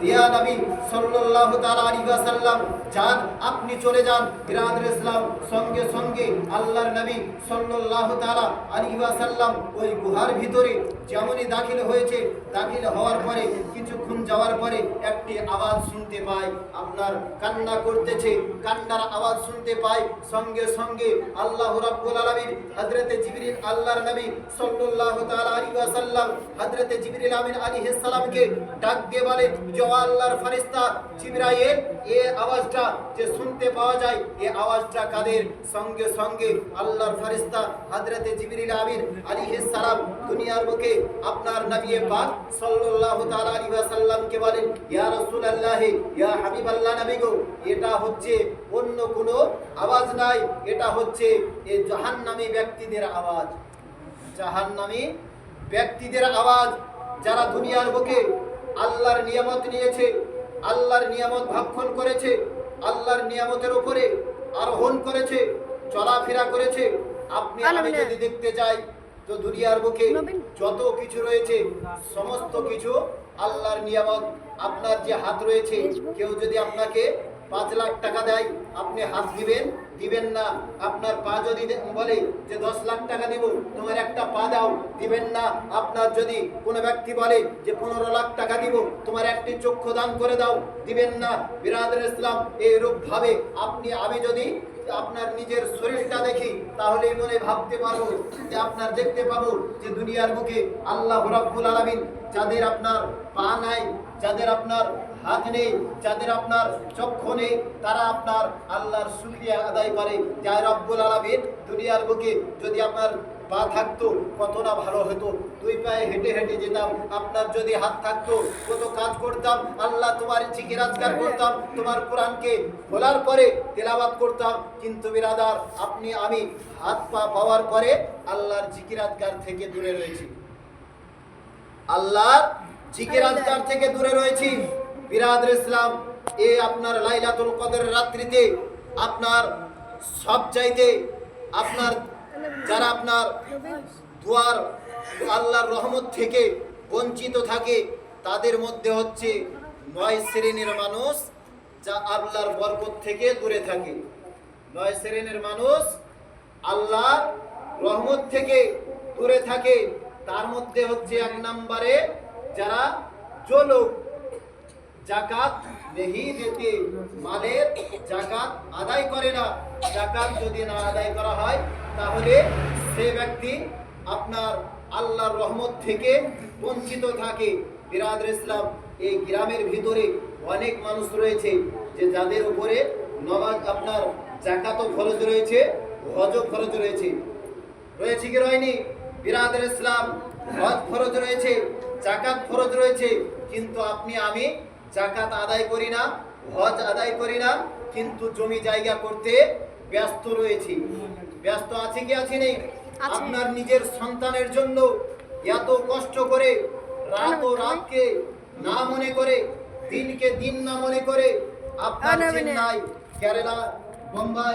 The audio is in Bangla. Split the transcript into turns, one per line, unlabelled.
ইয়া নবী সাল্লাল্লাহু তাআলা আলাইহি ওয়াসাল্লাম যান, আপনি চলে যান। বিরাদর ইসলাম সঙ্গে সঙ্গে আল্লাহর নবী সাল্লাল্লাহু তাআলা আলাইহি ওয়াসাল্লাম ওই গুহার ভিতরে যেমনই দাখিল হয়েছে, দাখিল হওয়ার পরে কিছুক্ষণ যাওয়ার পরে একটি আওয়াজ শুনতে পায়, আপনার কান্না করতেছে, কান্নার আওয়াজ শুনতে পায়। সঙ্গে সঙ্গে আল্লাহ রাব্বুল আলামিন হযরতে জিবরিল আল্লাহর নবী সাল্লাল্লাহু তাআলা আলাইহি ওয়াসাল্লাম হযরতে জিবরিল আমিন আলাইহিস সালামকে ডাক দিয়ে বলে, যে আল্লাহর ফেরেশতা জিবরাইল, এই আওয়াজটা যে শুনতে পাওয়া যায়, এই আওয়াজটা কাদের? সঙ্গে সঙ্গে আল্লাহর ফেরেশতা হযরতে জিবরিল আমিন আলাইহিস সালাম দুনিয়ার বুকে আপনার নবী পাক সাল্লাল্লাহু তাআলা আলাইহি ওয়াসাল্লামকে বলেন, ইয়া রাসূলুল্লাহ, ইয়া হাবিবাল্লাহ নবী গো, এটা হচ্ছে অন্য কোনো আওয়াজ নাই, এটা হচ্ছে এই জাহান্নামী ব্যক্তিদের আওয়াজ। জাহান্নামী ব্যক্তিদের আওয়াজ, যারা দুনিয়ার বুকে আল্লাহর নিয়ামত নিয়েছে, আল্লাহর নিয়ামত ভক্ষণ করেছে, আল্লাহর নিয়ামতের উপরে আরোহণ করেছে, চলাফেরা করেছে। আপনি আমি যদি দেখতে যাই তো দুনিয়ার বুকে যত কিছু রয়েছে সমস্ত কিছু আল্লাহর নিয়ামত। আপনার যে হাত রয়েছে, কেউ যদি আপনাকে 5 লাখ টাকা দেয়, আপনি হাত দিবেন? দিবেন না। আপনার পা যদি বলে যে 10 লাখ টাকা দিব, তোমার একটা পা দাও, দিবেন না। আপনার যদি কোনো ব্যক্তি বলে যে 15 লাখ টাকা দিব, তোমার একটি চক্ষু দান করে দাও, দিবেন না। বিরাদর ইসলাম এইরূপ ভাবে আপনি আমি যদি আপনার নিজের শরীরটা দেখি, তাহলে মনে ভাবতে পারবো যে আপনার দেখতে পাবো যে দুনিয়ার বুকে আল্লাহ রাব্বুল আলামিন যাদের আপনার পা নাই, যাদের আপনার হাত নেই, যাদের আপনার চক্ষু নেই, তারা আপনার আল্লাহর শুকরিয়া আদায় করে। যে রব্বুল আলামিন, দুনিয়ার বুকে যদি আপনার পা থাকতো কত না ভালো হতো, 2 পায়ে হেঁটে হেঁটে যেতাম। আপনার যদি হাত থাকতো কত কাজ করতাম, আল্লাহ তোমার জিকিরাজগার করতাম, তোমার কোরআনকে খোলার পরে তেলাওয়াত করতাম। কিন্তু বিরাদার, আপনি আমি হাত পা পাওয়ার পরে আল্লাহর জিকিরাজগার থেকে দূরে রয়েছি, আল্লাহর জিকিরাজগার থেকে দূরে রয়েছি। বিরাদর ইসলাম, এই আপনার লাইলাতুল কদরের রাত্রিতে আপনার সব চাইতে আপনার যারা আপনার দুয়ার আল্লাহর রহমত থেকে বঞ্চিত থাকে, তাদের মধ্যে হচ্ছে 9 শ্রেণীর মানুষ যা আল্লাহর বরকত থেকে দূরে থাকে। 9 শ্রেণীর মানুষ আল্লাহর রহমত থেকে দূরে থাকে। তার মধ্যে হচ্ছে 1 নম্বরে যারা जो लोग জাকাত नहीं देते, মালের জাকাত আদায় করে না। জাকাত যদি না আদায় করা হয়, তাহলে সে ব্যক্তি আপনার আল্লাহর রহমত থেকে বঞ্চিত থাকে। বিরাদর ইসলাম, এই গ্রামের ভিতরে অনেক মানুষ রয়েছে যে যাদের উপরে নামাজ আপনার জাকাতও ফরজ রয়েছে, হজও ফরজ রয়েছে। রয়েছে কি রয়নি? বিরাদর ইসলাম, হজ ফরজ রয়েছে, জাকাত ফরজ রয়েছে, কিন্তু আপনি আমি জাকাত আদায় করি না, হজ আদায় করি না, কিন্তু জমি জায়গা করতে ব্যস্ত রয়েছি। ব্যস্ত আছে কি আছে নেই? আপনার নিজের সন্তানের জন্য এত কষ্ট করে রাত ও রাতকে না মনে করে, দিনকে দিন না মনে করে আপনার চেন্নাই, কেরালা, বোম্বাই